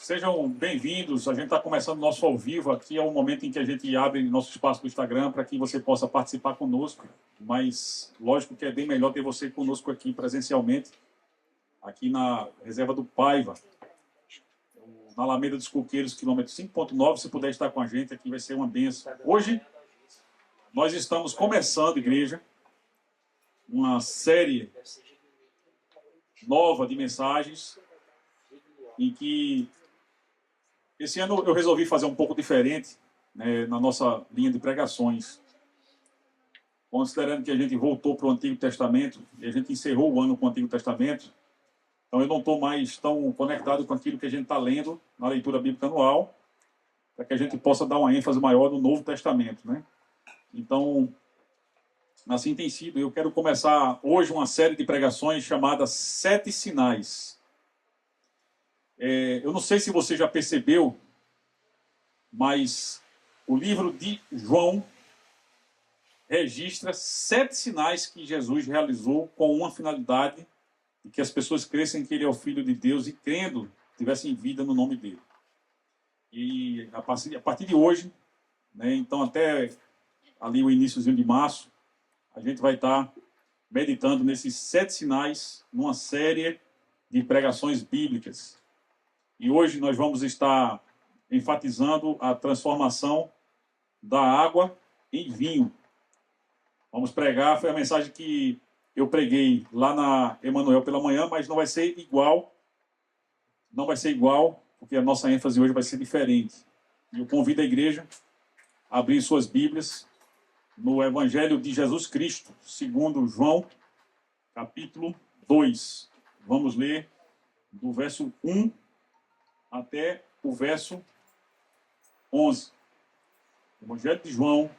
Sejam bem-vindos. A gente está começando o nosso ao vivo aqui. É o momento em que a gente abre nosso espaço do Instagram para que você possa participar conosco. Mas, lógico que é bem melhor ter você conosco aqui presencialmente, aqui na Reserva do Paiva, na Alameda dos Coqueiros, quilômetro 5.9. Se puder estar com a gente aqui, vai ser uma bênção. Hoje, nós estamos começando, igreja, uma série nova de mensagens em que esse ano eu resolvi fazer um pouco diferente, né, na nossa linha de pregações, considerando que a gente voltou para o Antigo Testamento e a gente encerrou o ano com o Antigo Testamento. Então eu não estou mais tão conectado com aquilo que a gente está lendo na leitura bíblica anual, para que a gente possa dar uma ênfase maior no Novo Testamento, né? Então, assim tem sido. Eu quero começar hoje uma série de pregações chamada 7 Sinais. Eu não sei se você já percebeu, mas o livro de João registra 7 sinais que Jesus realizou com uma finalidade de que as pessoas crescem que ele é o Filho de Deus e, crendo, tivessem vida no nome dele. E a partir de hoje, né, então até ali o iníciozinho de março, a gente vai estar meditando nesses 7 sinais numa série de pregações bíblicas. E hoje nós vamos estar enfatizando a transformação da água em vinho. Vamos pregar, foi a mensagem que eu preguei lá na Emanuel pela manhã, mas não vai ser igual, porque a nossa ênfase hoje vai ser diferente. E eu convido a igreja a abrir suas Bíblias no Evangelho de Jesus Cristo, segundo João, capítulo 2. Vamos ler do verso 1 até o verso 11. Evangelho de João,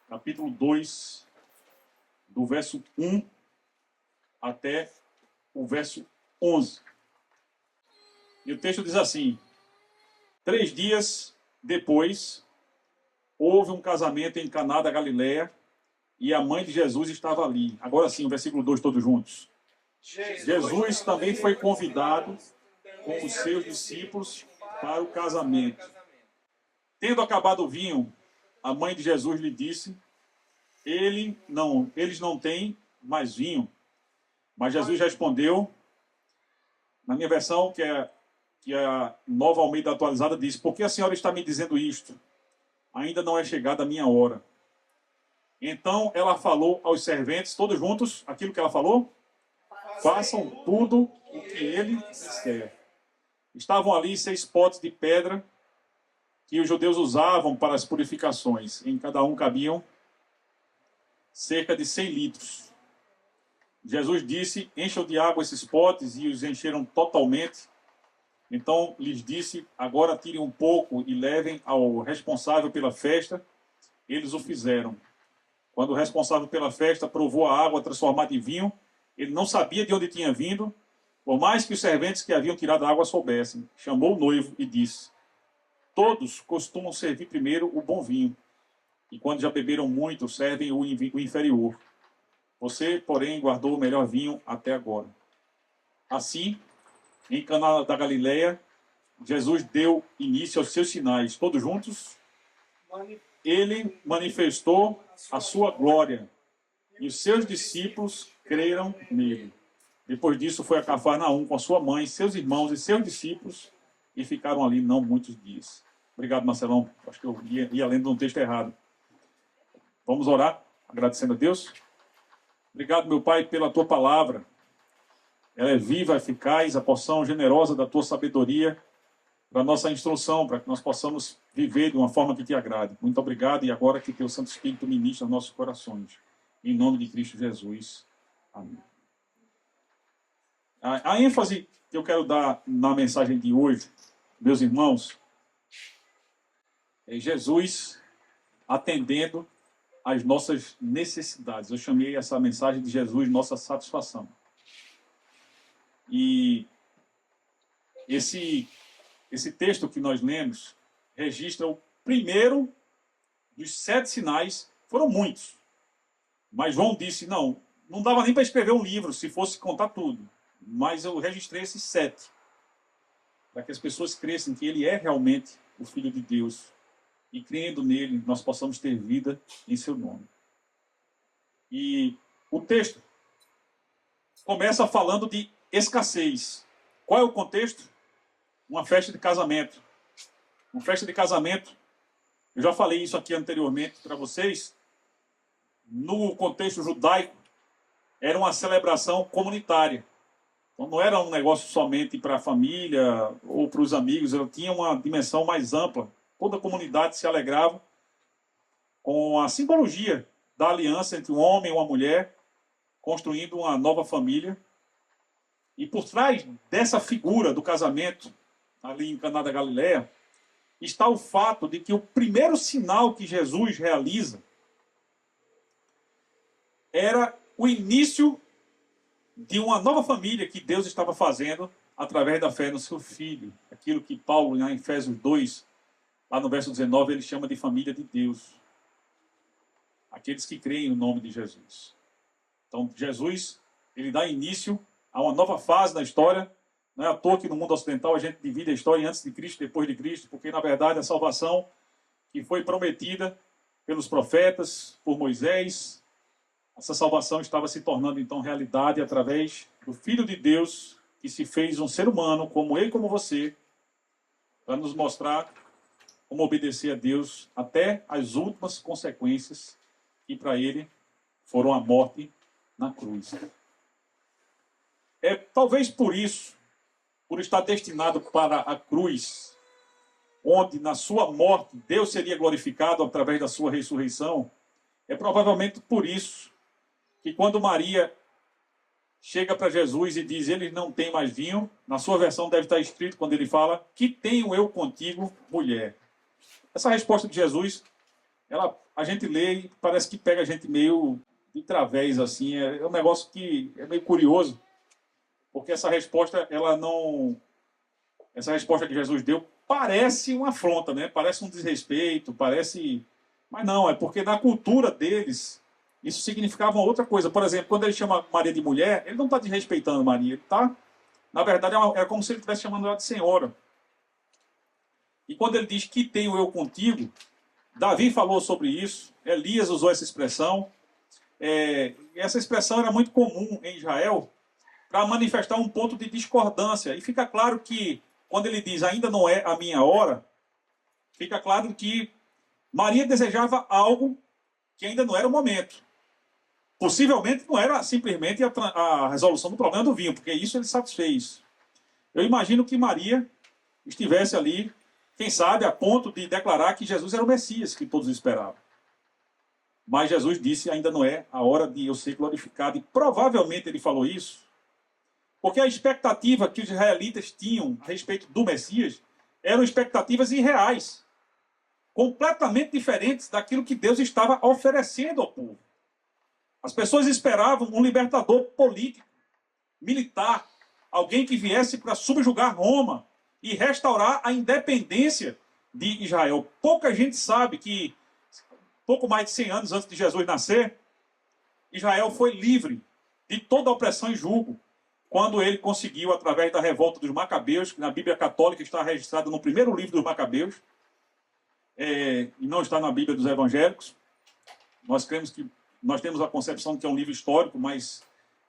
capítulo 2, do verso 1 até o verso 11. E o texto diz assim: 3 dias depois, houve um casamento em Caná da Galileia, e a mãe de Jesus estava ali. Agora sim, o versículo 2, todos juntos. Jesus também foi convidado com os seus discípulos para o casamento. Tendo acabado o vinho, a mãe de Jesus lhe disse: eles não têm mais vinho. Mas Jesus respondeu, na minha versão, que é a Nova Almeida Atualizada, diz: por que a senhora está me dizendo isto? Ainda não é chegada a minha hora. Então ela falou aos serventes, todos juntos, aquilo que ela falou: façam tudo o que ele disser. Estavam ali 6 potes de pedra que os judeus usavam para as purificações. Em cada um cabiam cerca de 100 litros. Jesus disse: encham de água esses potes, e os encheram totalmente. Então lhes disse: agora tirem um pouco e levem ao responsável pela festa. Eles o fizeram. Quando o responsável pela festa provou a água transformada em vinho, ele não sabia de onde tinha vindo, por mais que os serventes que haviam tirado a água soubessem. Chamou o noivo e disse: todos costumam servir primeiro o bom vinho, e quando já beberam muito, servem o inferior. Você, porém, guardou o melhor vinho até agora. Assim, em Caná da Galileia, Jesus deu início aos seus sinais. Todos juntos? Ele manifestou a sua glória, e os seus discípulos creram nele. Depois disso, foi a Cafarnaum com a sua mãe, seus irmãos e seus discípulos, e ficaram ali não muitos dias. Obrigado, Marcelão. Acho que eu ia lendo um texto errado. Vamos orar, agradecendo a Deus. Obrigado, meu Pai, pela tua palavra. Ela é viva, eficaz, a porção generosa da tua sabedoria, para a nossa instrução, para que nós possamos viver de uma forma que te agrade. Muito obrigado, e agora que teu Santo Espírito ministre aos nossos corações. Em nome de Cristo Jesus. Amém. A ênfase que eu quero dar na mensagem de hoje, meus irmãos, é Jesus atendendo às nossas necessidades. Eu chamei essa mensagem de Jesus nossa satisfação. E esse texto que nós lemos registra o primeiro dos 7 sinais. Foram muitos, mas João disse: não dava nem para escrever um livro se fosse contar tudo, mas eu registrei esses 7. para que as pessoas cresçam que ele é realmente o Filho de Deus. E crendo nele, nós possamos ter vida em seu nome. E o texto começa falando de escassez. Qual é o contexto? Uma festa de casamento. Uma festa de casamento, eu já falei isso aqui anteriormente para vocês, no contexto judaico, era uma celebração comunitária. Então não era um negócio somente para a família ou para os amigos, ela tinha uma dimensão mais ampla. Toda a comunidade se alegrava com a simbologia da aliança entre um homem e uma mulher, construindo uma nova família. E por trás dessa figura do casamento, ali em Caná da Galileia, está o fato de que o primeiro sinal que Jesus realiza era o início de uma nova família que Deus estava fazendo através da fé no seu Filho. Aquilo que Paulo, em Efésios 2, lá no verso 19, ele chama de família de Deus. Aqueles que creem no nome de Jesus. Então, Jesus, ele dá início a uma nova fase na história. Não é à toa que no mundo ocidental a gente divide a história em antes de Cristo e depois de Cristo, porque, na verdade, a salvação que foi prometida pelos profetas, por Moisés, essa salvação estava se tornando, então, realidade através do Filho de Deus, que se fez um ser humano, como ele, como você, para nos mostrar como obedecer a Deus até as últimas consequências que para ele foram a morte na cruz. É talvez por isso, por estar destinado para a cruz, onde na sua morte Deus seria glorificado através da sua ressurreição, é provavelmente por isso que quando Maria chega para Jesus e diz, eles não têm mais vinho, na sua versão deve estar escrito quando ele fala, que tenho eu contigo, mulher? Essa resposta de Jesus, a gente lê e parece que pega a gente meio de través, assim, é um negócio que é meio curioso, porque essa resposta que Jesus deu parece uma afronta, né? Parece um desrespeito, mas não, é porque na cultura deles isso significava uma outra coisa. Por exemplo, quando ele chama Maria de mulher, ele não está desrespeitando Maria, ele está, na verdade, é como se ele estivesse chamando ela de senhora. E quando ele diz que tenho eu contigo, Davi falou sobre isso, Elias usou essa expressão. Essa expressão era muito comum em Israel para manifestar um ponto de discordância. E fica claro que, quando ele diz ainda não é a minha hora, fica claro que Maria desejava algo que ainda não era o momento. Possivelmente não era simplesmente a resolução do problema do vinho, porque isso ele satisfez. Eu imagino que Maria estivesse ali, quem sabe, a ponto de declarar que Jesus era o Messias que todos esperavam. Mas Jesus disse, ainda não é a hora de eu ser glorificado. E provavelmente ele falou isso porque a expectativa que os israelitas tinham a respeito do Messias eram expectativas irreais, completamente diferentes daquilo que Deus estava oferecendo ao povo. As pessoas esperavam um libertador político, militar, alguém que viesse para subjugar Roma e restaurar a independência de Israel. Pouca gente sabe que, pouco mais de 100 anos antes de Jesus nascer, Israel foi livre de toda a opressão e jugo, quando ele conseguiu, através da revolta dos Macabeus, que na Bíblia Católica está registrado no primeiro livro dos Macabeus, e não está na Bíblia dos Evangélicos. Nós temos a concepção de que é um livro histórico, mas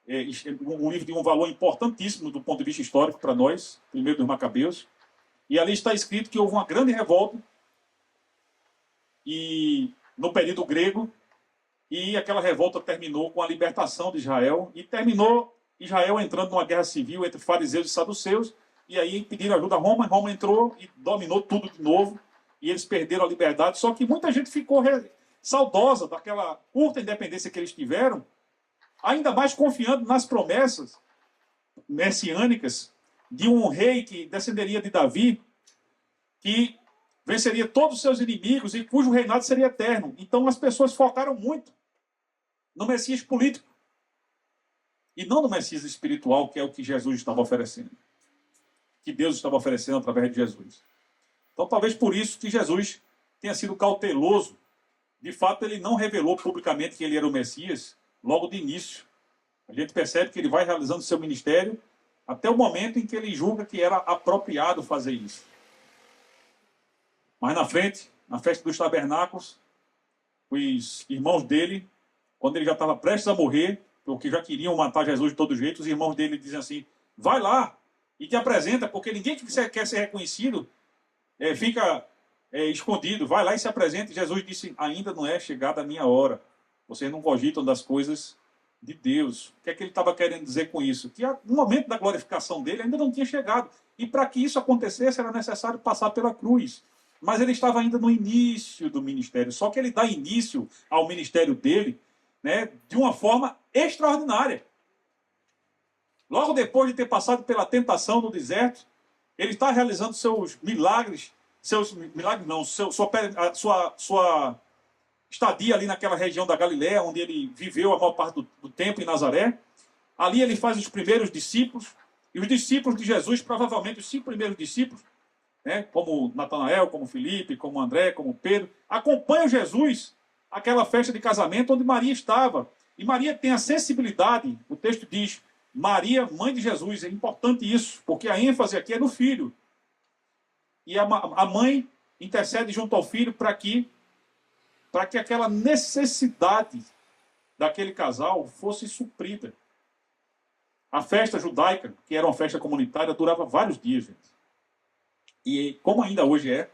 um livro de um valor importantíssimo do ponto de vista histórico para nós, primeiro dos Macabeus. E ali está escrito que houve uma grande revolta no período grego, e aquela revolta terminou com a libertação de Israel, e terminou Israel entrando numa guerra civil entre fariseus e saduceus, e aí pediram ajuda a Roma, Roma entrou e dominou tudo de novo, e eles perderam a liberdade, só que muita gente ficou saudosa daquela curta independência que eles tiveram, ainda mais confiando nas promessas messiânicas de um rei que descenderia de Davi, que venceria todos os seus inimigos e cujo reinado seria eterno. Então as pessoas focaram muito no Messias político e não no Messias espiritual, que é o que Jesus estava oferecendo, que Deus estava oferecendo através de Jesus. Então talvez por isso que Jesus tenha sido cauteloso. De fato, ele não revelou publicamente que ele era o Messias logo de início. A gente percebe que ele vai realizando seu ministério até o momento em que ele julga que era apropriado fazer isso. Mas na frente, na festa dos tabernáculos, os irmãos dele, quando ele já estava prestes a morrer, porque já queriam matar Jesus de todo jeito, os irmãos dele dizem assim, vai lá e te apresenta, porque ninguém que quer ser reconhecido fica escondido, vai lá e se apresenta. E Jesus disse, ainda não é chegada a minha hora. Vocês não cogitam das coisas de Deus. O que é que ele estava querendo dizer com isso? Que no momento da glorificação dele ainda não tinha chegado. E para que isso acontecesse era necessário passar pela cruz. Mas ele estava ainda no início do ministério. Só que ele dá início ao ministério dele, né, de uma forma extraordinária. Logo depois de ter passado pela tentação no deserto, ele está realizando seus milagres, sua estadia ali naquela região da Galiléia, onde ele viveu a maior parte do tempo em Nazaré. Ali ele faz os primeiros discípulos, e os discípulos de Jesus, provavelmente os 5 primeiros discípulos, né, como Natanael, como Filipe, como André, como Pedro, acompanham Jesus àquela festa de casamento onde Maria estava. E Maria tem a sensibilidade, o texto diz, Maria, mãe de Jesus, é importante isso, porque a ênfase aqui é no filho. E a mãe intercede junto ao filho para que aquela necessidade daquele casal fosse suprida. A festa judaica, que era uma festa comunitária, durava vários dias, gente. E como ainda hoje é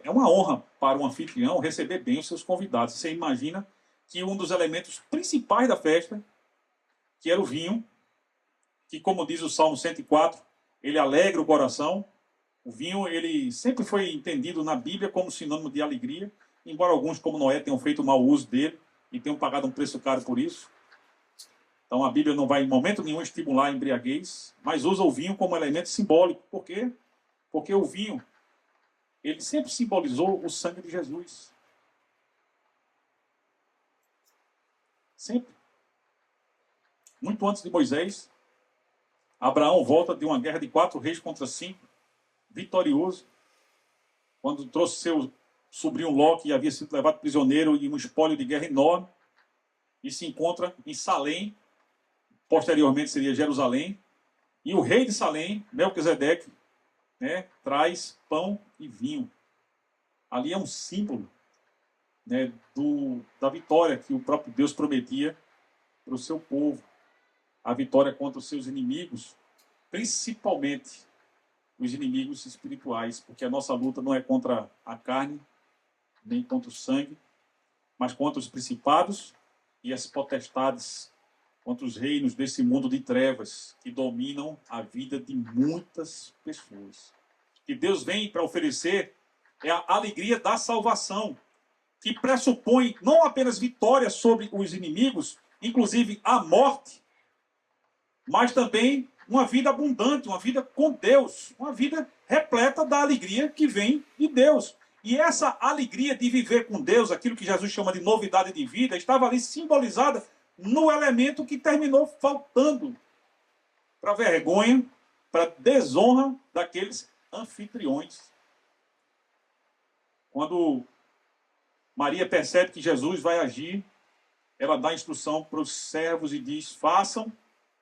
uma honra para um anfitrião receber bem os seus convidados. Você imagina que um dos elementos principais da festa, que era o vinho, que como diz o Salmo 104, ele alegra o coração. O vinho, ele sempre foi entendido na Bíblia como sinônimo de alegria, embora alguns, como Noé, tenham feito mau uso dele e tenham pagado um preço caro por isso. Então a Bíblia não vai em momento nenhum estimular a embriaguez, mas usa o vinho como elemento simbólico. Por quê? Porque o vinho, ele sempre simbolizou o sangue de Jesus. Sempre. Muito antes de Moisés, Abraão volta de uma guerra de 4 reis contra 5, vitorioso, quando trouxe seu sobrinho Ló, que havia sido levado prisioneiro e um espólio de guerra enorme, e se encontra em Salém, posteriormente seria Jerusalém, e o rei de Salém, Melquisedeque, né, traz pão e vinho. Ali é um símbolo, né, da vitória que o próprio Deus prometia para o seu povo. A vitória contra os seus inimigos, principalmente os inimigos espirituais, porque a nossa luta não é contra a carne, nem contra o sangue, mas contra os principados e as potestades, contra os reinos desse mundo de trevas que dominam a vida de muitas pessoas. Que Deus vem para oferecer é a alegria da salvação, que pressupõe não apenas vitória sobre os inimigos, inclusive a morte, mas também uma vida abundante, uma vida com Deus, uma vida repleta da alegria que vem de Deus. E essa alegria de viver com Deus, aquilo que Jesus chama de novidade de vida, estava ali simbolizada no elemento que terminou faltando para a vergonha, para a desonra daqueles anfitriões. Quando Maria percebe que Jesus vai agir, ela dá instrução para os servos e diz, façam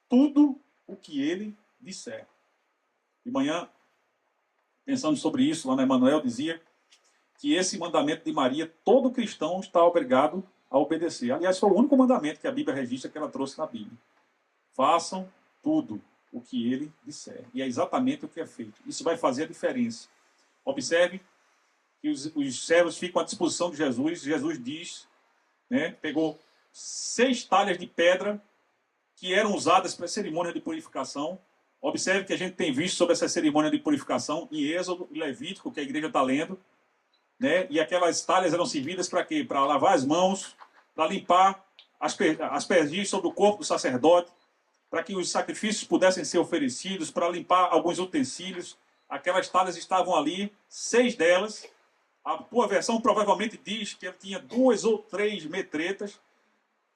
tudo o que ele disser. De manhã, pensando sobre isso, lá na Emanuel dizia que esse mandamento de Maria, todo cristão está obrigado a obedecer. Aliás, foi o único mandamento que a Bíblia registra que ela trouxe na Bíblia. Façam tudo o que ele disser. E é exatamente o que é feito. Isso vai fazer a diferença. Observe que os servos ficam à disposição de Jesus. Jesus diz, né, pegou 6 talhas de pedra que eram usadas para a cerimônia de purificação. Observe que a gente tem visto sobre essa cerimônia de purificação em Êxodo e Levítico, que a igreja está lendo. Né? E aquelas talhas eram servidas para quê? Para lavar as mãos, para limpar aspergir sobre o corpo do sacerdote, para que os sacrifícios pudessem ser oferecidos, para limpar alguns utensílios. Aquelas talhas estavam ali, 6 delas. A tua versão provavelmente diz que ele tinha 2 ou 3 metretas.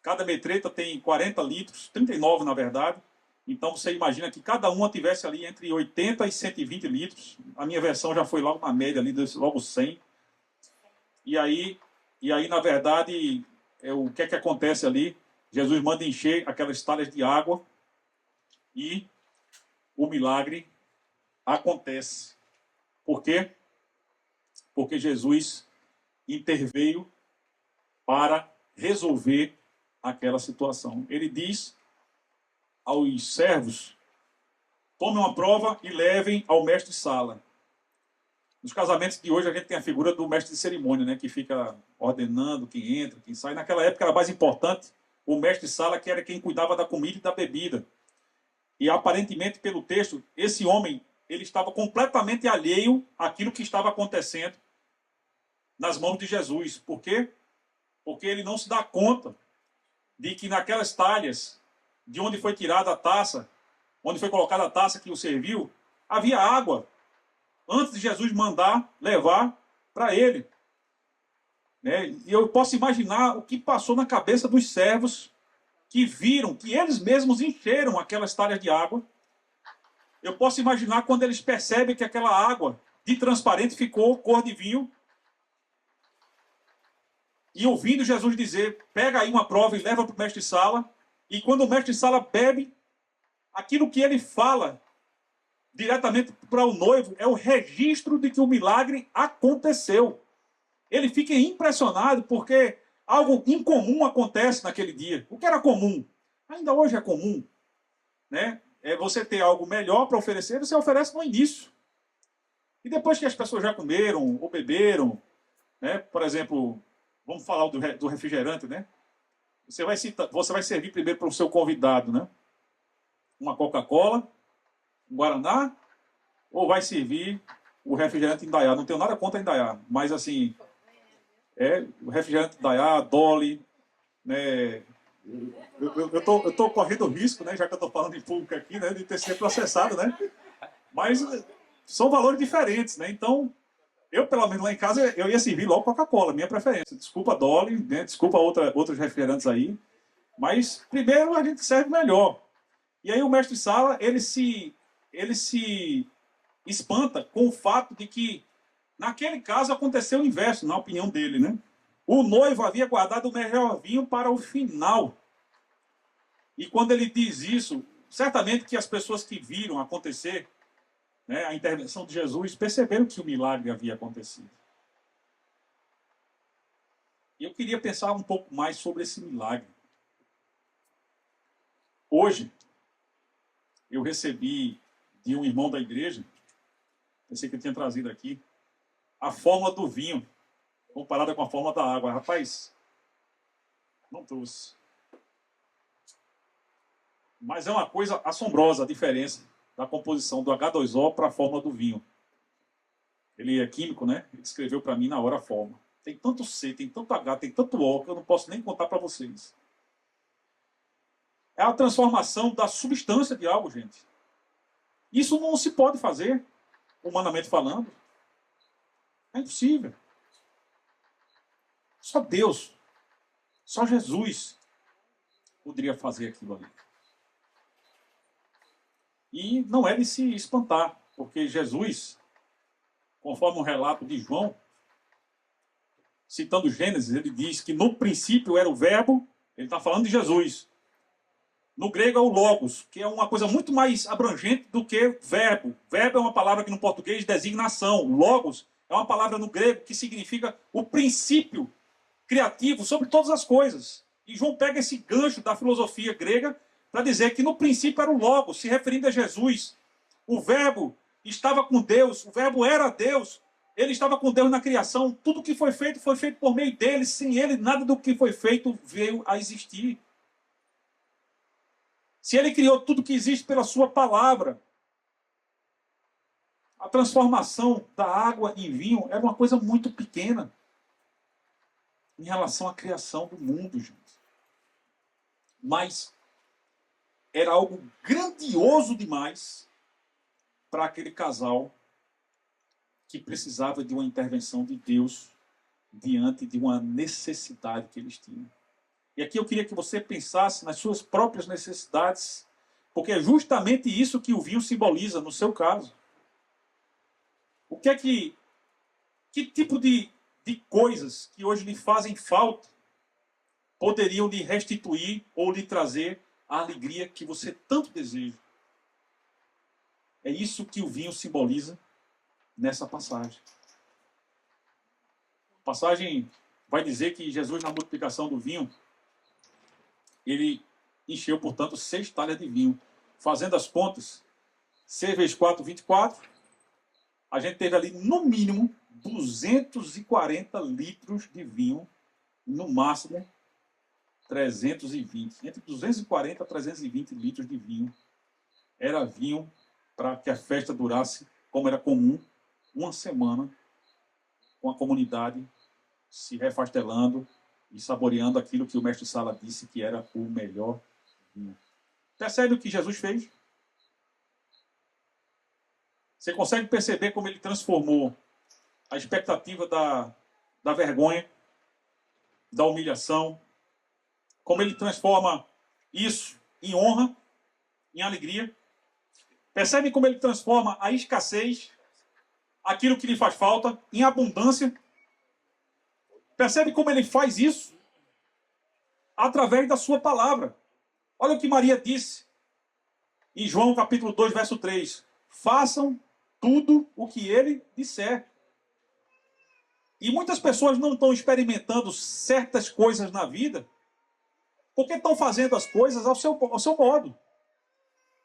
Cada metreta tem 40 litros, 39 na verdade. Então você imagina que cada uma tivesse ali entre 80 e 120 litros. A minha versão já foi logo na média ali, logo 100. E aí na verdade, o que é que acontece ali? Jesus manda encher aquelas talhas de água. e o milagre acontece. Por quê? Porque Jesus interveio para resolver aquela situação. Ele diz aos servos: tomem uma prova e levem ao mestre-sala. Nos casamentos de hoje a gente tem a figura do mestre de cerimônia, né, que fica ordenando quem entra, quem sai. Naquela época era mais importante o mestre-sala, que era quem cuidava da comida e da bebida. E aparentemente, pelo texto, esse homem ele estava completamente alheio àquilo que estava acontecendo nas mãos de Jesus. Por quê? Porque ele não se dá conta de que naquelas talhas, de onde foi tirada a taça, onde foi colocada a taça que o serviu, havia água, antes de Jesus mandar levar para ele. Né? E eu posso imaginar o que passou na cabeça dos servos que viram, que eles mesmos encheram aquelas talhas de água. Eu posso imaginar quando eles percebem que aquela água de transparente ficou cor de vinho. E ouvindo Jesus dizer: pega aí uma prova e leva para o mestre-sala. E quando o mestre-sala bebe, aquilo que ele fala diretamente para o noivo é o registro de que o milagre aconteceu. Ele fica impressionado porque algo incomum acontece naquele dia. O que era comum? Ainda hoje é comum, né? É você ter algo melhor para oferecer, você oferece no início. E depois que as pessoas já comeram ou beberam, né? Por exemplo, vamos falar do refrigerante, né? Você vai servir primeiro para o seu convidado, né? Uma Coca-Cola, um Guaraná, ou vai servir o refrigerante Indaiá? Não tenho nada contra Indaiá, mas assim, o refrigerante Indaiá, Dolly, né? Eu tô correndo risco, né? Já que eu estou falando em público aqui, né? De ter sido processado, né? Mas são valores diferentes, né? Então, eu, pelo menos lá em casa, eu ia servir logo Coca-Cola, minha preferência. Desculpa Dolly, né? Desculpa outros refrigerantes aí. Mas primeiro a gente serve melhor. E aí o mestre-sala, ele se espanta com o fato de que, naquele caso, aconteceu o inverso, na opinião dele, né? O noivo havia guardado o melhor vinho para o final. E quando ele diz isso, certamente que as pessoas que viram acontecer, né, a intervenção de Jesus, perceberam que o milagre havia acontecido. E eu queria pensar um pouco mais sobre esse milagre. Hoje, eu recebi de um irmão da igreja, pensei que eu tinha trazido aqui, a fórmula do vinho, comparada com a fórmula da água. Rapaz, não trouxe. Mas é uma coisa assombrosa a diferença da composição do H2O para a fórmula do vinho. Ele é químico, né? Ele escreveu para mim na hora a fórmula. Tem tanto C, tem tanto H, tem tanto O, que eu não posso nem contar para vocês. É a transformação da substância de algo, gente. Isso não se pode fazer, humanamente falando. É impossível. Só Deus, só Jesus poderia fazer aquilo ali. E não é de se espantar, porque Jesus, conforme o relato de João, citando Gênesis, ele diz que no princípio era o verbo, ele está falando de Jesus. No grego é o logos, que é uma coisa muito mais abrangente do que verbo. Verbo é uma palavra que no português designa ação. Logos é uma palavra no grego que significa o princípio criativo sobre todas as coisas. E João pega esse gancho da filosofia grega para dizer que no princípio era o logos, se referindo a Jesus. O verbo estava com Deus, o verbo era Deus, ele estava com Deus na criação. Tudo que foi feito por meio dele. Sem ele, nada do que foi feito veio a existir. Se ele criou tudo que existe pela sua palavra, a transformação da água em vinho era uma coisa muito pequena em relação à criação do mundo, gente. Mas era algo grandioso demais para aquele casal que precisava de uma intervenção de Deus diante de uma necessidade que eles tinham. E aqui eu queria que você pensasse nas suas próprias necessidades, porque é justamente isso que o vinho simboliza no seu caso. O que é que tipo de coisas que hoje lhe fazem falta poderiam lhe restituir ou lhe trazer a alegria que você tanto deseja? É isso que o vinho simboliza nessa passagem. A passagem vai dizer que Jesus, na multiplicação do vinho, ele encheu, portanto, 6 talhas de vinho. Fazendo as contas, 6 vezes 4, 24. A gente teve ali, no mínimo, 240 litros de vinho, no máximo 320. Entre 240 e 320 litros de vinho. Era vinho para que a festa durasse, como era comum, uma semana, com a comunidade se refastelando e saboreando aquilo que o mestre Sala disse que era o melhor vinho. Percebe o que Jesus fez? Você consegue perceber como ele transformou a expectativa da vergonha, da humilhação, como ele transforma isso em honra, em alegria. Percebe como ele transforma a escassez, aquilo que lhe faz falta, em abundância. Percebe como ele faz isso? Através da sua palavra. Olha o que Maria disse em João capítulo 2, verso 3. Façam tudo o que ele disser. E muitas pessoas não estão experimentando certas coisas na vida porque estão fazendo as coisas ao seu modo,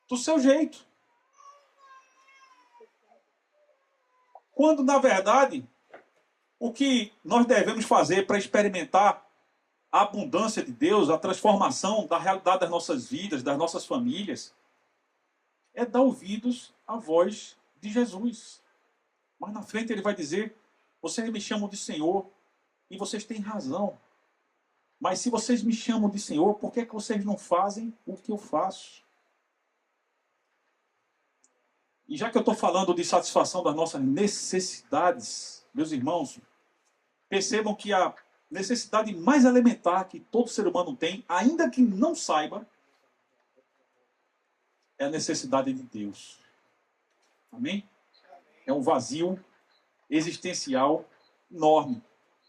do seu jeito. Quando, na verdade, o que nós devemos fazer para experimentar a abundância de Deus, a transformação da realidade das nossas vidas, das nossas famílias, é dar ouvidos à voz de Jesus. Mas na frente ele vai dizer, vocês me chamam de Senhor, e vocês têm razão. Mas se vocês me chamam de Senhor, por que vocês não fazem o que eu faço? E já que eu estou falando de satisfação das nossas necessidades, meus irmãos, percebam que a necessidade mais elementar que todo ser humano tem, ainda que não saiba, é a necessidade de Deus. Amém? É um vazio existencial enorme,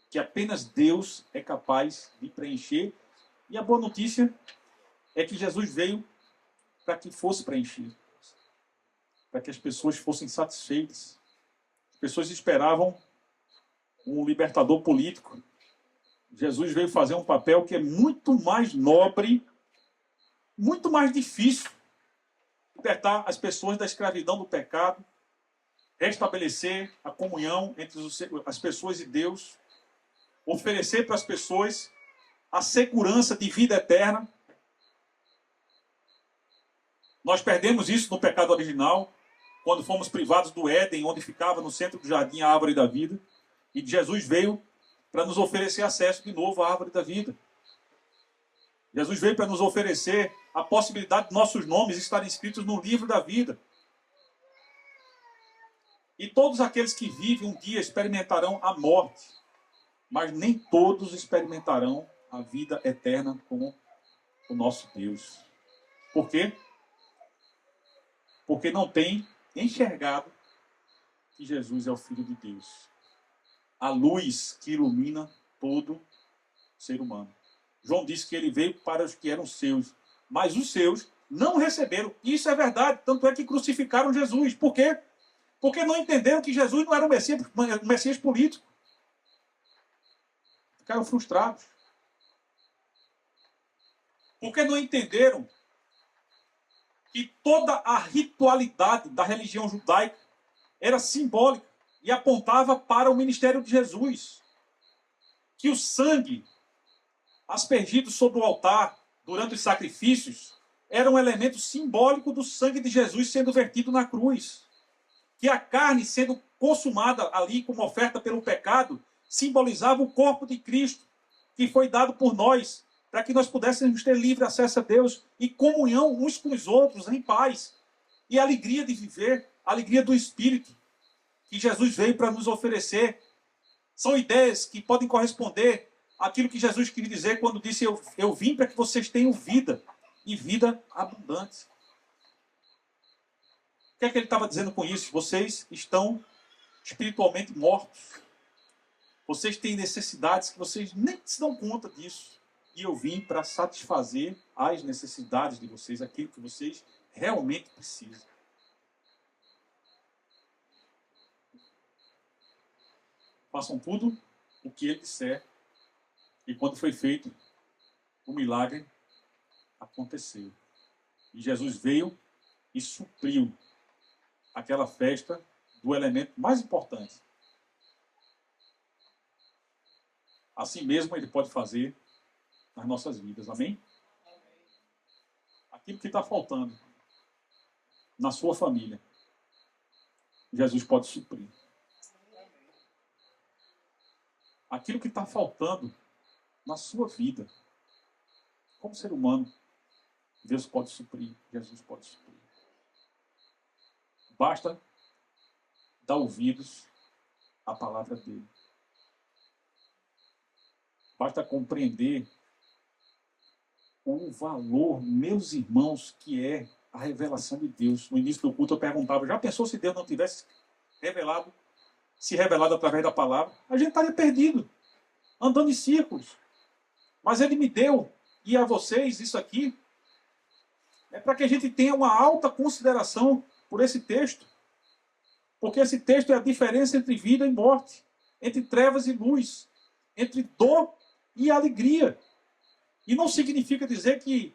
que apenas Deus é capaz de preencher. E a boa notícia é que Jesus veio para que fosse preenchido, para que as pessoas fossem satisfeitas. As pessoas esperavam um libertador político. Jesus veio fazer um papel que é muito mais nobre, muito mais difícil. Libertar as pessoas da escravidão do pecado, restabelecer a comunhão entre as pessoas e Deus, oferecer para as pessoas a segurança de vida eterna. Nós perdemos isso no pecado original, quando fomos privados do Éden, onde ficava no centro do jardim a árvore da vida, e Jesus veio para nos oferecer acesso de novo à árvore da vida. Jesus veio para nos oferecer a possibilidade de nossos nomes estarem escritos no livro da vida. E todos aqueles que vivem um dia experimentarão a morte, mas nem todos experimentarão a vida eterna com o nosso Deus. Por quê? Porque não tem enxergado que Jesus é o Filho de Deus. A luz que ilumina todo ser humano. João disse que ele veio para os que eram seus, mas os seus não receberam. Isso é verdade, tanto é que crucificaram Jesus. Por quê? Porque não entenderam que Jesus não era um Messias político. Ficaram frustrados. Porque não entenderam que toda a ritualidade da religião judaica era simbólica e apontava para o ministério de Jesus. Que o sangue aspergido sobre o altar durante os sacrifícios era um elemento simbólico do sangue de Jesus sendo vertido na cruz. Que a carne sendo consumada ali como oferta pelo pecado simbolizava o corpo de Cristo, que foi dado por nós, para que nós pudéssemos ter livre acesso a Deus e comunhão uns com os outros em paz. E a alegria de viver, a alegria do Espírito, que Jesus veio para nos oferecer. São ideias que podem corresponder àquilo que Jesus queria dizer quando disse, eu vim para que vocês tenham vida, e vida abundante. O que é que ele estava dizendo com isso? Vocês estão espiritualmente mortos. Vocês têm necessidades que vocês nem se dão conta disso. E eu vim para satisfazer as necessidades de vocês, aquilo que vocês realmente precisam. façam tudo o que ele disser. E quando foi feito, o milagre aconteceu. E Jesus veio e supriu aquela festa do elemento mais importante. Assim mesmo ele pode fazer nas nossas vidas. Amém? Aquilo que está faltando na sua família, Jesus pode suprir. Aquilo que está faltando na sua vida, como ser humano, Deus pode suprir, Jesus pode suprir. Basta dar ouvidos à palavra dele. Basta compreender o valor, meus irmãos, que é a revelação de Deus. No início do culto eu perguntava, já pensou se Deus não tivesse se revelado através da palavra? A gente estaria perdido, andando em círculos. Mas ele me deu, e a vocês, isso aqui, é para que a gente tenha uma alta consideração por esse texto. Porque esse texto é a diferença entre vida e morte, entre trevas e luz, entre dor e alegria. E não significa dizer que,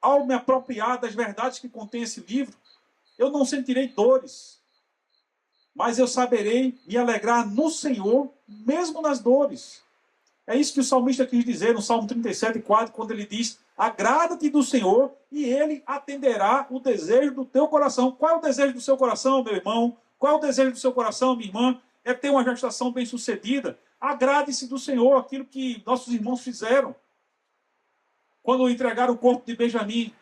ao me apropriar das verdades que contém esse livro, eu não sentirei dores. Mas eu saberei me alegrar no Senhor, mesmo nas dores. É isso que o salmista quis dizer no Salmo 37:4, quando ele diz: agrada-te do Senhor e ele atenderá o desejo do teu coração. Qual é o desejo do seu coração, meu irmão? Qual é o desejo do seu coração, minha irmã? É ter uma gestação bem-sucedida. Agrade-se do Senhor, aquilo que nossos irmãos fizeram. Quando entregaram o corpo de Benjamim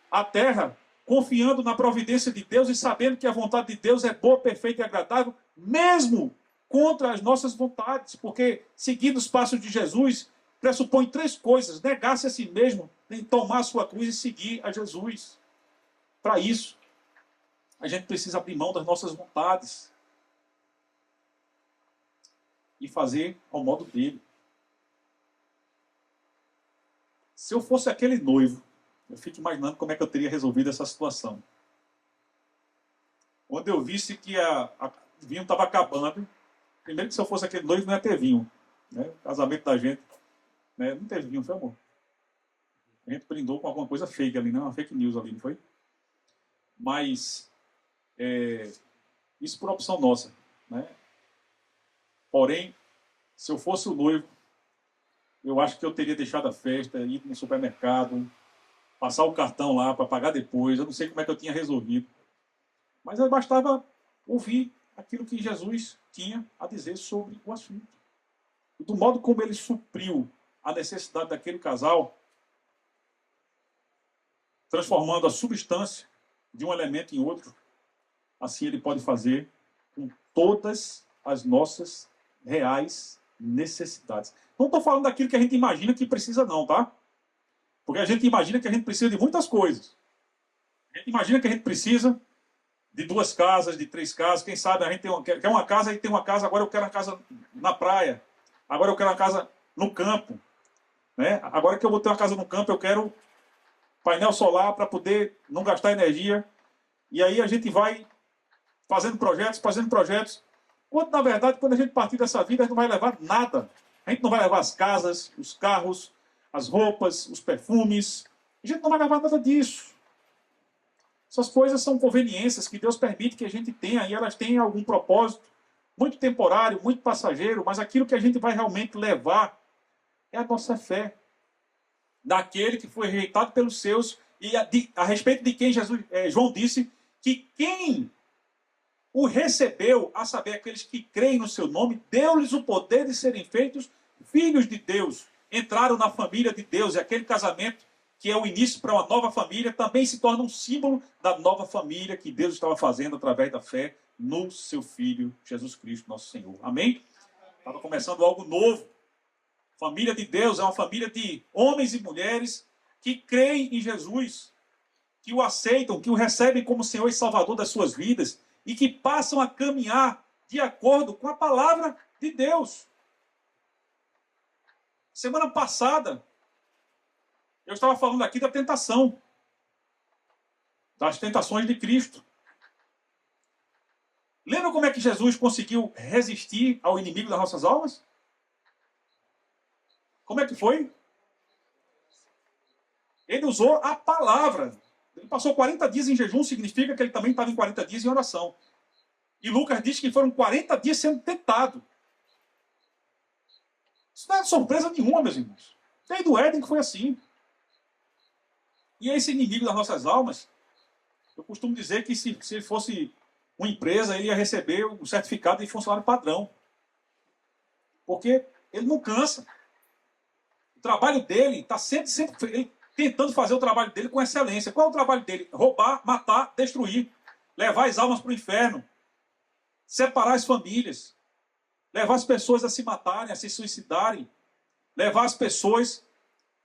à terra, confiando na providência de Deus e sabendo que a vontade de Deus é boa, perfeita e agradável, mesmo contra as nossas vontades, porque seguir os passos de Jesus pressupõe 3 coisas: negar-se a si mesmo, tomar a sua cruz e seguir a Jesus. Para isso, a gente precisa abrir mão das nossas vontades e fazer ao modo dele. Se eu fosse aquele noivo, eu fico imaginando como é que eu teria resolvido essa situação. Quando eu visse que o vinho estava acabando, primeiro que se eu fosse aquele noivo não ia ter vinho. Né? O casamento da gente, né? Não teve vinho, foi, amor? A gente brindou com alguma coisa fake ali, né? Uma fake news ali, não foi? Mas isso por opção nossa. Né? Porém, se eu fosse o noivo, eu acho que eu teria deixado a festa, ido no supermercado, passar o cartão lá para pagar depois. Eu não sei como é que eu tinha resolvido. Mas bastava ouvir aquilo que Jesus tinha a dizer sobre o assunto. E do modo como ele supriu a necessidade daquele casal, transformando a substância de um elemento em outro, assim ele pode fazer com todas as nossas reais necessidades. Não estou falando daquilo que a gente imagina que precisa não, tá? Porque a gente imagina que a gente precisa de muitas coisas. A gente imagina que a gente precisa de 2 casas, de 3 casas. Quem sabe a gente quer uma casa e tem uma casa, agora eu quero uma casa na praia. Agora eu quero uma casa no campo. Né? Agora que eu vou ter uma casa no campo, eu quero painel solar para poder não gastar energia. E aí a gente vai fazendo projetos. Quando, na verdade, quando a gente partir dessa vida, a gente não vai levar nada. A gente não vai levar as casas, os carros, as roupas, os perfumes. A gente não vai levar nada disso. Essas coisas são conveniências que Deus permite que a gente tenha, e elas têm algum propósito, muito temporário, muito passageiro, mas aquilo que a gente vai realmente levar é a nossa fé. Daquele que foi rejeitado pelos seus, e a respeito de quem João disse que quem o recebeu, a saber, aqueles que creem no seu nome, deu-lhes o poder de serem feitos filhos de Deus. Entraram na família de Deus, e aquele casamento, que é o início para uma nova família, também se torna um símbolo da nova família que Deus estava fazendo através da fé no seu Filho, Jesus Cristo, nosso Senhor. Amém? Estava começando algo novo. Família de Deus é uma família de homens e mulheres que creem em Jesus, que o aceitam, que o recebem como Senhor e Salvador das suas vidas, e que passam a caminhar de acordo com a palavra de Deus. Semana passada, eu estava falando aqui da tentação, das tentações de Cristo. Lembra como é que Jesus conseguiu resistir ao inimigo das nossas almas? Como é que foi? Ele usou a palavra. Ele passou 40 dias em jejum, significa que ele também estava em 40 dias em oração. E Lucas diz que foram 40 dias sendo tentado. Isso não é surpresa nenhuma, meus irmãos. Desde o Éden que foi assim. E esse inimigo das nossas almas, eu costumo dizer que se ele fosse uma empresa, ele ia receber o certificado de funcionário padrão. Porque ele não cansa. O trabalho dele está sempre ele tentando fazer o trabalho dele com excelência. Qual é o trabalho dele? Roubar, matar, destruir. Levar as almas para o inferno. Separar as famílias. Levar as pessoas a se matarem, a se suicidarem. Levar as pessoas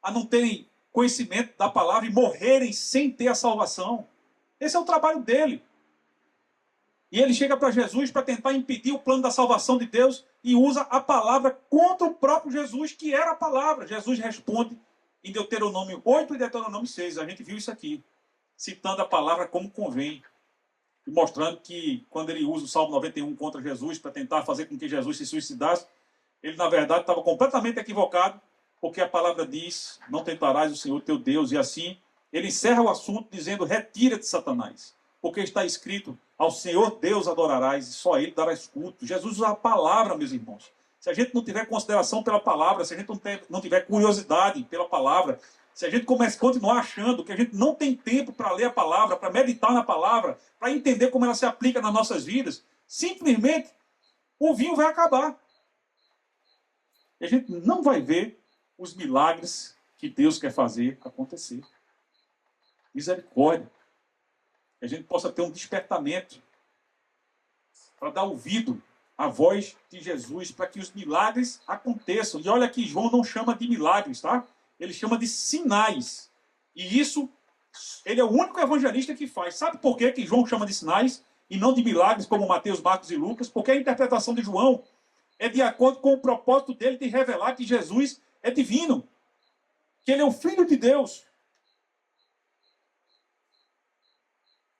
a não terem conhecimento da palavra e morrerem sem ter a salvação. Esse é o trabalho dele. E ele chega para Jesus para tentar impedir o plano da salvação de Deus e usa a palavra contra o próprio Jesus, que era a palavra. Jesus responde em Deuteronômio 8 e Deuteronômio 6. A gente viu isso aqui, citando a palavra como convém. E mostrando que quando ele usa o Salmo 91 contra Jesus para tentar fazer com que Jesus se suicidasse, ele na verdade estava completamente equivocado, porque a palavra diz, não tentarás o Senhor teu Deus, e assim ele encerra o assunto dizendo, retira-te, Satanás, porque está escrito, ao Senhor Deus adorarás, e só Ele darás culto. Jesus usa a palavra, meus irmãos. Se a gente não tiver consideração pela palavra, se a gente não tiver curiosidade pela palavra, se a gente continuar achando que a gente não tem tempo para ler a palavra, para meditar na palavra, para entender como ela se aplica nas nossas vidas, simplesmente o vinho vai acabar. E a gente não vai ver os milagres que Deus quer fazer acontecer. Misericórdia. Que a gente possa ter um despertamento para dar ouvido à voz de Jesus, para que os milagres aconteçam. E olha que João não chama de milagres, tá? Ele chama de sinais. E isso, ele é o único evangelista que faz. Sabe por que João chama de sinais e não de milagres, como Mateus, Marcos e Lucas? Porque a interpretação de João é de acordo com o propósito dele de revelar que Jesus é divino, que ele é o Filho de Deus.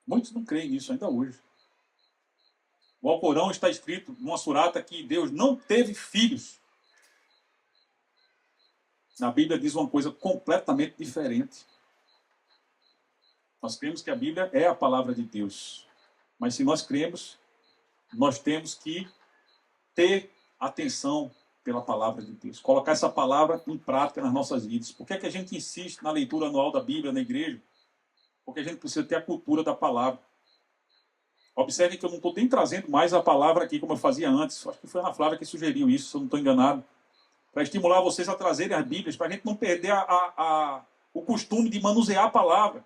Muitos não creem nisso ainda hoje. No Alcorão está escrito, numa surata, que Deus não teve filhos. Na Bíblia diz uma coisa completamente diferente. Nós cremos que a Bíblia é a palavra de Deus. Mas se nós cremos, nós temos que ter atenção pela palavra de Deus. Colocar essa palavra em prática nas nossas vidas. Por que é que a gente insiste na leitura anual da Bíblia na igreja? Porque a gente precisa ter a cultura da palavra. Observe que eu não estou nem trazendo mais a palavra aqui como eu fazia antes. Acho que foi a Ana Flávia que sugeriu isso, se eu não estou enganado. Para estimular vocês a trazerem as Bíblias, para a gente não perder o costume de manusear a palavra.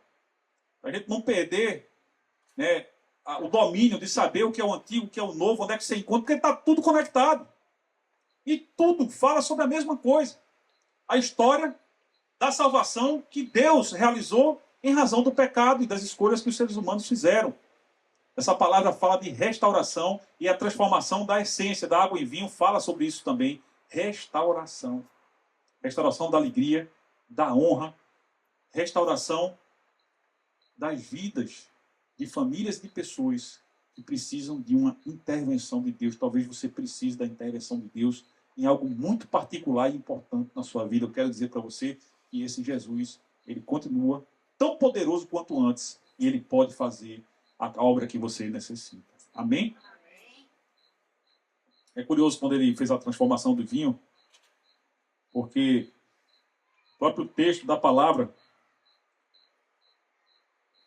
Para a gente não perder, né, o domínio de saber o que é o antigo, o que é o novo, onde é que você encontra, porque está tudo conectado. E tudo fala sobre a mesma coisa. A história da salvação que Deus realizou em razão do pecado e das escolhas que os seres humanos fizeram. Essa palavra fala de restauração e a transformação da essência da água em vinho fala sobre isso também. Restauração. Restauração da alegria, da honra, restauração das vidas de famílias e de pessoas que precisam de uma intervenção de Deus. Talvez você precise da intervenção de Deus em algo muito particular e importante na sua vida. Eu quero dizer para você que esse Jesus, ele continua tão poderoso quanto antes e ele pode fazer a obra que você necessita. Amém? É curioso quando ele fez a transformação do vinho, porque o próprio texto da palavra,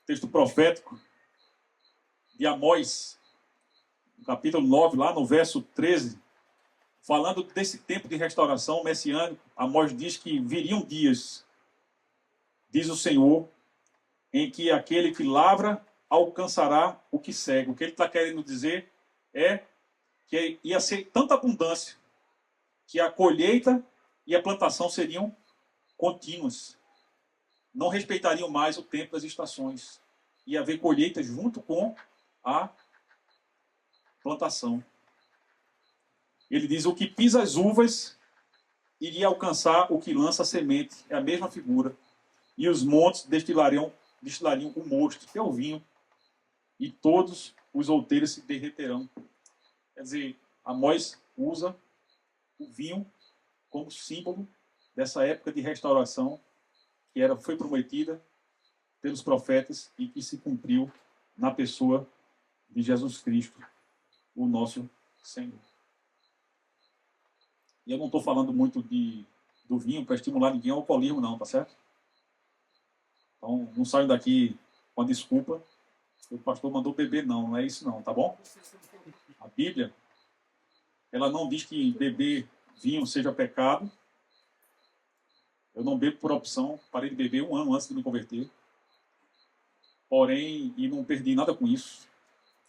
texto profético de Amós, no capítulo 9, lá no verso 13, falando desse tempo de restauração messiânico, Amós diz que viriam dias, diz o Senhor, em que aquele que lavra alcançará o que segue. O que ele está querendo dizer é que ia ser tanta abundância que a colheita e a plantação seriam contínuas. Não respeitariam mais o tempo das estações. Ia haver colheita junto com a plantação. Ele diz, o que pisa as uvas iria alcançar o que lança a semente. É a mesma figura. E os montes destilariam o mosto, que é o vinho. E todos os outeiros se derreterão. Quer dizer, Amós usa o vinho como símbolo dessa época de restauração foi prometida pelos profetas e que se cumpriu na pessoa de Jesus Cristo, o nosso Senhor. E eu não estou falando muito do vinho para estimular ninguém ao alcoolismo, não, tá certo? Então, não saio daqui com a desculpa que o pastor mandou beber, não. Não é isso, não, tá bom? A Bíblia, ela não diz que beber vinho seja pecado. Eu não bebo por opção, parei de beber 1 ano antes de me converter. Porém, e não perdi nada com isso.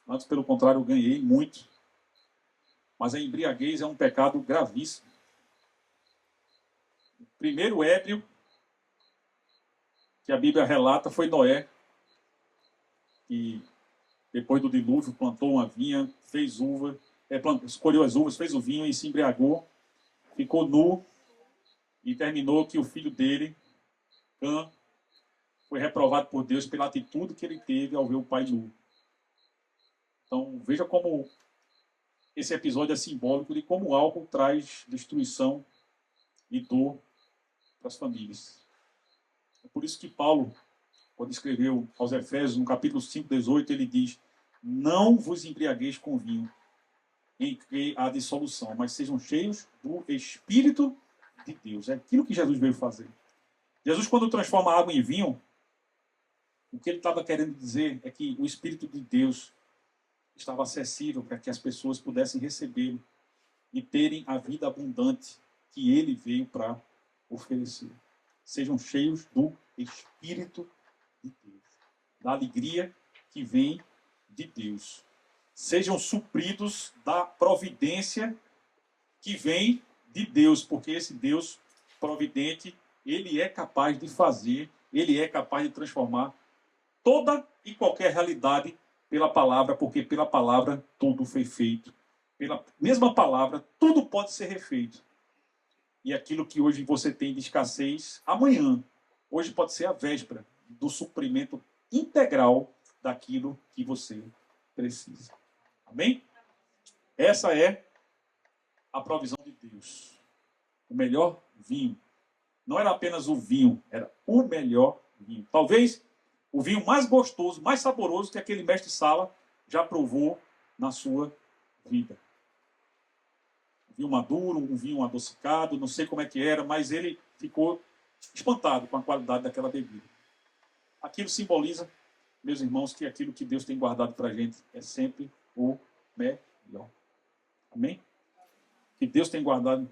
Antes, pelo contrário, eu ganhei muito. Mas a embriaguez é um pecado gravíssimo. O primeiro ébrio que a Bíblia relata foi Noé, que depois do dilúvio plantou uma vinha, fez uva, escolheu as uvas, fez o vinho e se embriagou, ficou nu e terminou que o filho dele, Cã, foi reprovado por Deus pela atitude que ele teve ao ver o pai nu. Então, veja como esse episódio é simbólico de como o álcool traz destruição e dor para as famílias. É por isso que Paulo, quando escreveu aos Efésios, no capítulo 5, 18, ele diz: não vos embriagueis com vinho, em que há dissolução, mas sejam cheios do Espírito de Deus. É aquilo que Jesus veio fazer. Jesus, quando transforma a água em vinho, o que ele estava querendo dizer é que o Espírito de Deus estava acessível para que as pessoas pudessem recebê-lo e terem a vida abundante que ele veio para oferecer. Sejam cheios do Espírito de Deus, da alegria que vem de Deus. Sejam supridos da providência que vem de Deus, porque esse Deus providente, ele é capaz de fazer, ele é capaz de transformar toda e qualquer realidade pela palavra, porque pela palavra tudo foi feito. Pela mesma palavra, tudo pode ser refeito. E aquilo que hoje você tem de escassez, amanhã, hoje pode ser a véspera do suprimento integral daquilo que você precisa. Amém? Essa é a provisão de Deus. O melhor vinho. Não era apenas o vinho, era o melhor vinho. Talvez o vinho mais gostoso, mais saboroso que aquele mestre-sala já provou na sua vida. Um vinho maduro, um vinho adocicado, não sei como é que era, mas ele ficou espantado com a qualidade daquela bebida. Aquilo simboliza, meus irmãos, que aquilo que Deus tem guardado para a gente é sempre o melhor. Amém? Que Deus tem guardado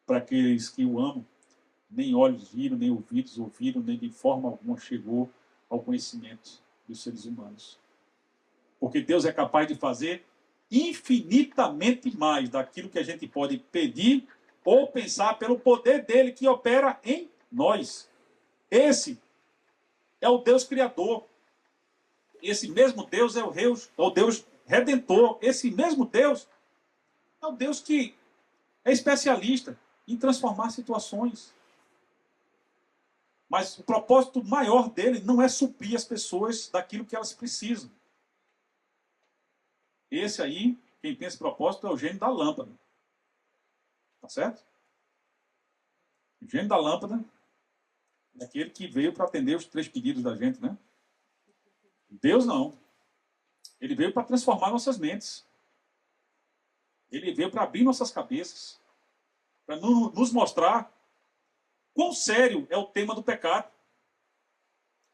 para aqueles que o amam, nem olhos viram, nem ouvidos ouviram, nem de forma alguma chegou ao conhecimento dos seres humanos. Porque Deus é capaz de fazer infinitamente mais daquilo que a gente pode pedir ou pensar pelo poder dele que opera em nós. Esse é o Deus Criador. Esse mesmo Deus é o Deus Redentor. Esse mesmo Deus é o Deus que é especialista em transformar situações. Mas o propósito maior dele não é suprir as pessoas daquilo que elas precisam. Esse aí, quem tem esse propósito é o gênio da lâmpada. Tá certo? O gênio da lâmpada é aquele que veio para atender os 3 pedidos da gente, né? Deus não. Ele veio para transformar nossas mentes. Ele veio para abrir nossas cabeças. Para nos mostrar quão sério é o tema do pecado.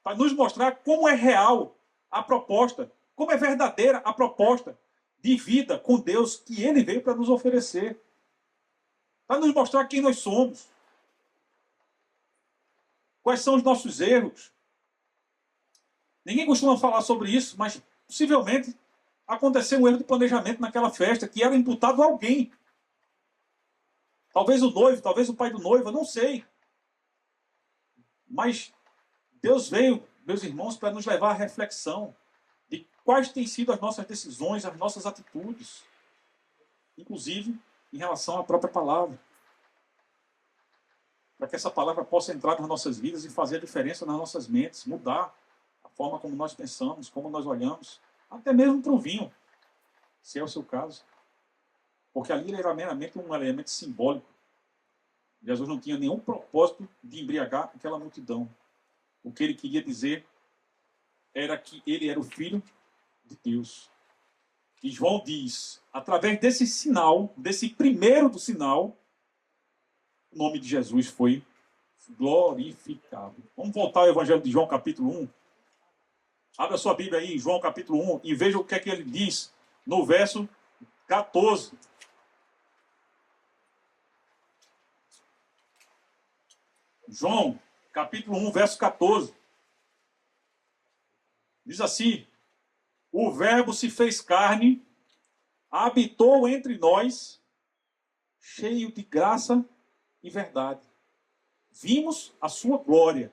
Para nos mostrar como é real a proposta, como é verdadeira a proposta de vida com Deus que ele veio para nos oferecer. Para nos mostrar quem nós somos. Quais são os nossos erros. Ninguém costuma falar sobre isso, mas possivelmente aconteceu um erro de planejamento naquela festa que era imputado a alguém. Talvez o noivo, talvez o pai do noivo, eu não sei. Mas Deus veio, meus irmãos, para nos levar à reflexão de quais têm sido as nossas decisões, as nossas atitudes, inclusive em relação à própria palavra. Para que essa palavra possa entrar nas nossas vidas e fazer a diferença nas nossas mentes, mudar a forma como nós pensamos, como nós olhamos, até mesmo para o vinho. se é o seu caso. Porque ali era meramente um elemento simbólico. Jesus não tinha nenhum propósito de embriagar aquela multidão. O que ele queria dizer era que ele era o Filho de Deus. E João diz, através desse sinal, desse primeiro do sinal, o nome de Jesus foi glorificado. Vamos voltar ao Evangelho de João, capítulo 1. Abra sua Bíblia aí, João, capítulo 1, e veja o que é que ele diz no verso 14. João, capítulo 1, verso 14. Diz assim: o Verbo se fez carne, habitou entre nós, cheio de graça e verdade. Vimos a sua glória,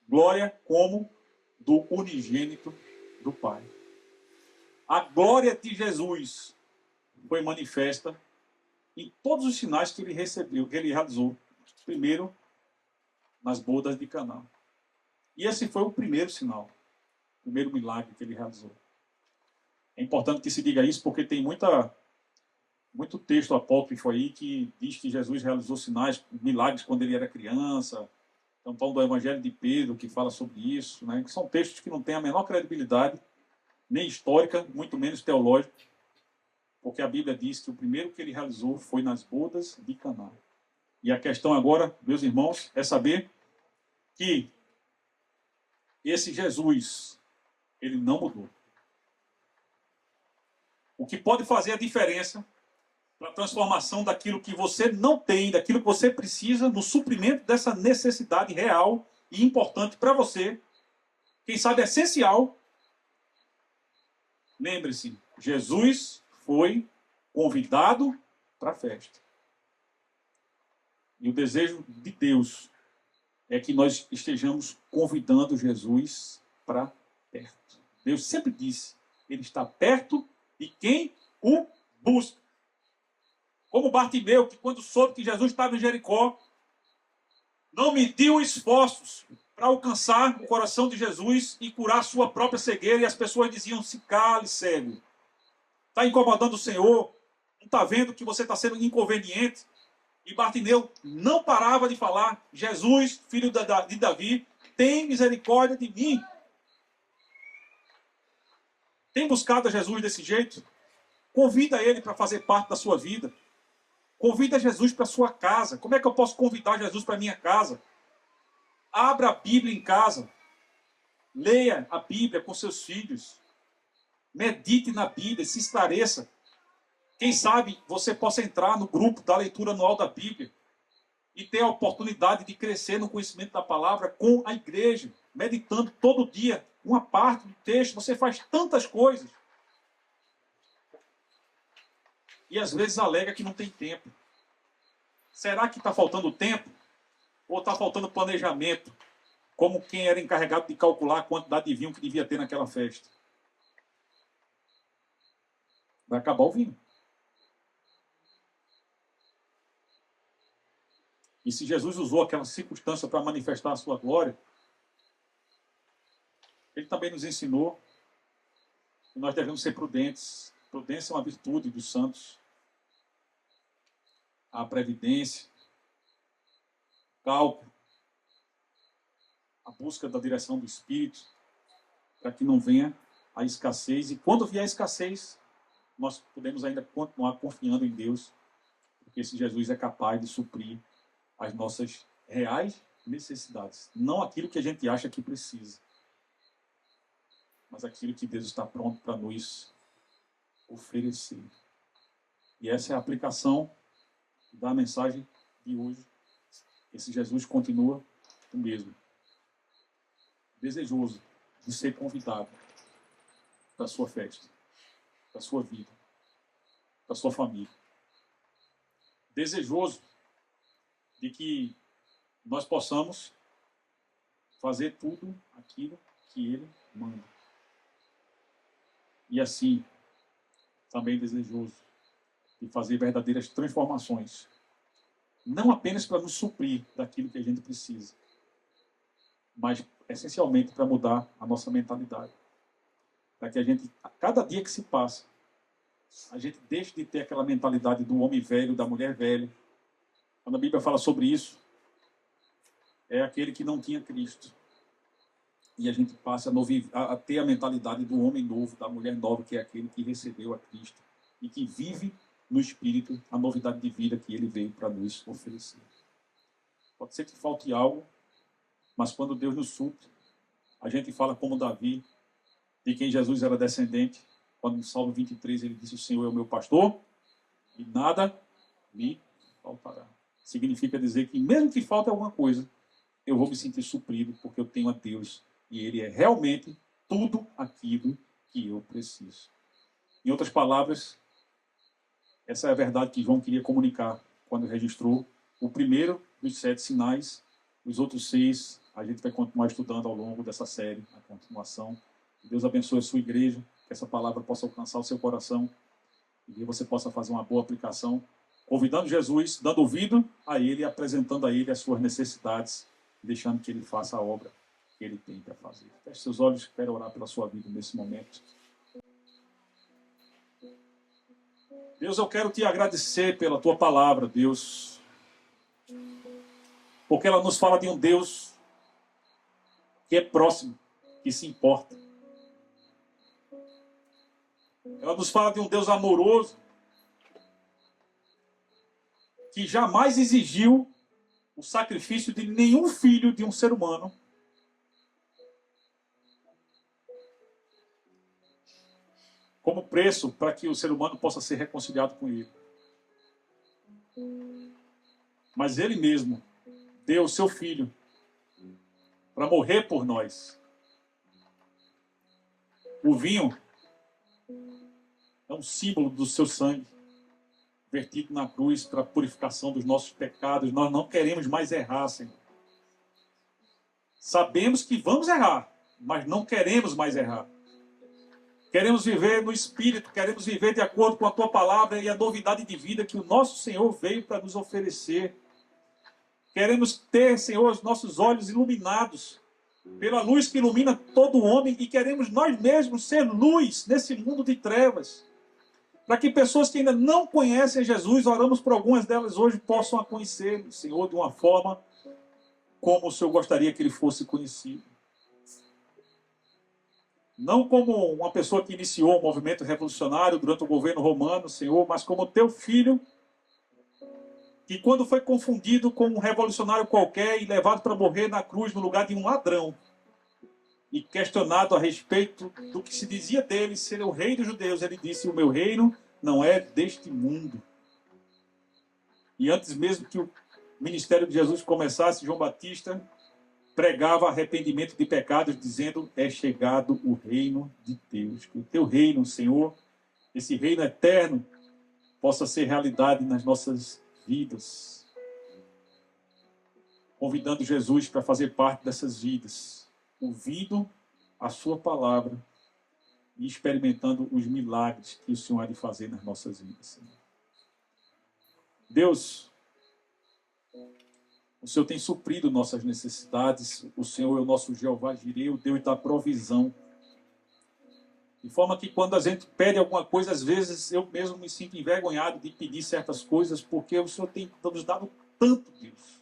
glória como do unigênito do Pai. A glória de Jesus foi manifesta em todos os sinais que ele recebeu, que ele realizou. Primeiro, nas bodas de Caná. E esse foi o primeiro sinal, o primeiro milagre que ele realizou. É importante que se diga isso porque tem muito texto apócrifo aí que diz que Jesus realizou sinais, milagres quando ele era criança. Então, tal do Evangelho de Pedro que fala sobre isso, né? Que são textos que não têm a menor credibilidade, nem histórica, muito menos teológica, porque a Bíblia diz que o primeiro que ele realizou foi nas bodas de Caná. E a questão agora, meus irmãos, é saber que esse Jesus, ele não mudou. O que pode fazer a diferença para a transformação daquilo que você não tem, daquilo que você precisa, no suprimento dessa necessidade real e importante para você, quem sabe essencial. Lembre-se, Jesus foi convidado para a festa. E o desejo de Deus é que nós estejamos convidando Jesus para perto. Deus sempre disse, ele está perto de quem o busca. Como Bartimeu, que quando soube que Jesus estava em Jericó, não mediu esforços para alcançar o coração de Jesus e curar sua própria cegueira, e as pessoas diziam, se cale, cego. Está incomodando o Senhor, não está vendo que você está sendo inconveniente. E Bartimeu não parava de falar, Jesus, filho de Davi, tem misericórdia de mim. Tem buscado a Jesus desse jeito? Convida ele para fazer parte da sua vida. Convida Jesus para a sua casa. Como é que eu posso convidar Jesus para a minha casa? Abra a Bíblia em casa. Leia a Bíblia com seus filhos. Medite na Bíblia, se esclareça. Quem sabe você possa entrar no grupo da leitura anual da Bíblia e ter a oportunidade de crescer no conhecimento da palavra com a igreja, meditando todo dia uma parte do texto. Você faz tantas coisas. E às vezes alega que não tem tempo. Será que está faltando tempo? Ou está faltando planejamento? Como quem era encarregado de calcular a quantidade de vinho que devia ter naquela festa. Vai acabar o vinho. E se Jesus usou aquela circunstância para manifestar a sua glória, ele também nos ensinou que nós devemos ser prudentes. Prudência é uma virtude dos santos. A previdência, cálculo, a busca da direção do Espírito, para que não venha a escassez. E quando vier a escassez, nós podemos ainda continuar confiando em Deus, porque esse Jesus é capaz de suprir as nossas reais necessidades. Não aquilo que a gente acha que precisa, mas aquilo que Deus está pronto para nos oferecer. E essa é a aplicação da mensagem de hoje. Esse Jesus continua o mesmo. Desejoso de ser convidado para a sua festa, para a sua vida, para a sua família. Desejoso de que nós possamos fazer tudo aquilo que Ele manda. E assim, também desejoso de fazer verdadeiras transformações. Não apenas para nos suprir daquilo que a gente precisa, mas essencialmente para mudar a nossa mentalidade. Para que a gente, a cada dia que se passa, a gente deixa de ter aquela mentalidade do homem velho, da mulher velha. Quando a Bíblia fala sobre isso, é aquele que não tinha Cristo. E a gente passa a ter a mentalidade do homem novo, da mulher nova, que é aquele que recebeu a Cristo e que vive no Espírito a novidade de vida que ele veio para nos oferecer. Pode ser que falte algo, mas quando Deus nos supre, a gente fala como Davi, de quem Jesus era descendente, quando no Salmo 23 ele disse: o Senhor é o meu pastor e nada me faltará. Significa dizer que mesmo que falte alguma coisa, eu vou me sentir suprido, porque eu tenho a Deus e Ele é realmente tudo aquilo que eu preciso. Em outras palavras, essa é a verdade que João queria comunicar quando registrou o primeiro dos 7 sinais. Os outros 6 a gente vai continuar estudando ao longo dessa série, a continuação. Deus abençoe a sua igreja, que essa palavra possa alcançar o seu coração e que você possa fazer uma boa aplicação, convidando Jesus, dando ouvido a Ele, apresentando a Ele as suas necessidades, deixando que Ele faça a obra que Ele tem para fazer. Feche seus olhos, quero orar pela sua vida nesse momento. Deus, eu quero te agradecer pela tua palavra, Deus, porque ela nos fala de um Deus que é próximo, que se importa. Ela nos fala de um Deus amoroso, que jamais exigiu o sacrifício de nenhum filho de um ser humano, como preço para que o ser humano possa ser reconciliado com ele. Mas ele mesmo deu o seu filho para morrer por nós. O vinho é um símbolo do seu sangue vertido na cruz para a purificação dos nossos pecados. Nós não queremos mais errar, Senhor. Sabemos que vamos errar, mas não queremos mais errar. Queremos viver no Espírito, queremos viver de acordo com a Tua palavra e a novidade de vida que o nosso Senhor veio para nos oferecer. Queremos ter, Senhor, os nossos olhos iluminados pela luz que ilumina todo homem e queremos nós mesmos ser luz nesse mundo de trevas. Para que pessoas que ainda não conhecem Jesus, oramos por algumas delas hoje, possam a conhecer o Senhor de uma forma como o Senhor gostaria que ele fosse conhecido. Não como uma pessoa que iniciou o movimento revolucionário durante o governo romano, Senhor, mas como teu filho, que quando foi confundido com um revolucionário qualquer e levado para morrer na cruz no lugar de um ladrão, e questionado a respeito do que se dizia dele ser o rei dos judeus, ele disse: o meu reino não é deste mundo. E antes mesmo que o ministério de Jesus começasse, João Batista pregava arrependimento de pecados, dizendo: é chegado o reino de Deus. Que o teu reino, Senhor, esse reino eterno, possa ser realidade nas nossas vidas. Convidando Jesus para fazer parte dessas vidas, ouvindo a sua palavra e experimentando os milagres que o Senhor há de fazer nas nossas vidas, Senhor. Deus, o Senhor tem suprido nossas necessidades. O Senhor é o nosso Jeová Jireh, o Deus da provisão. De forma que quando a gente pede alguma coisa, às vezes eu mesmo me sinto envergonhado de pedir certas coisas, porque o Senhor tem nos dado tanto, Deus.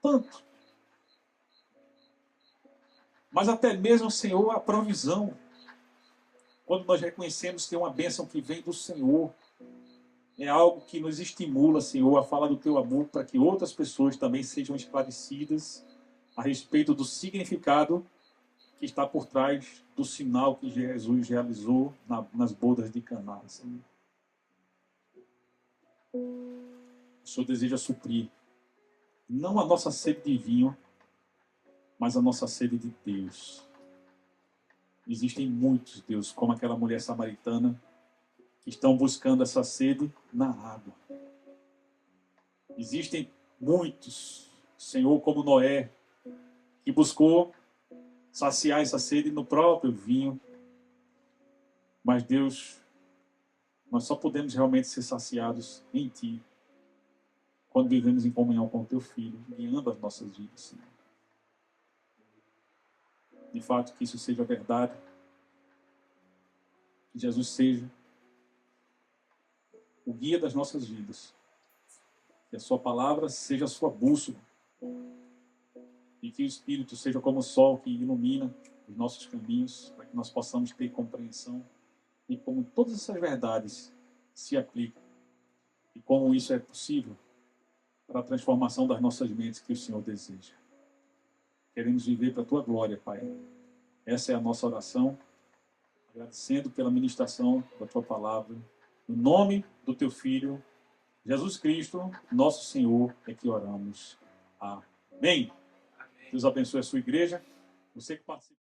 Tanto. Mas até mesmo, Senhor, a provisão. Quando nós reconhecemos que é uma bênção que vem do Senhor, é algo que nos estimula, Senhor, a falar do teu amor para que outras pessoas também sejam esclarecidas a respeito do significado que está por trás do sinal que Jesus realizou nas bodas de Caná, Senhor. O Senhor deseja suprir não a nossa sede de vinho, mas a nossa sede de Deus. Existem muitos, Deus, como aquela mulher samaritana, que estão buscando essa sede na água. Existem muitos, Senhor, como Noé, que buscou saciar essa sede no próprio vinho. Mas, Deus, nós só podemos realmente ser saciados em Ti quando vivemos em comunhão com o Teu Filho, guiando as nossas vidas, Senhor. De fato, que isso seja verdade. Que Jesus seja o guia das nossas vidas. Que a sua palavra seja a sua bússola. E que o Espírito seja como o sol que ilumina os nossos caminhos, para que nós possamos ter compreensão e como todas essas verdades se aplicam e como isso é possível para a transformação das nossas mentes que o Senhor deseja. Queremos viver para a tua glória, Pai. Essa é a nossa oração, agradecendo pela ministração da tua palavra. No nome do teu Filho, Jesus Cristo, nosso Senhor, é que oramos. Amém. Deus abençoe a sua igreja. Você que participa.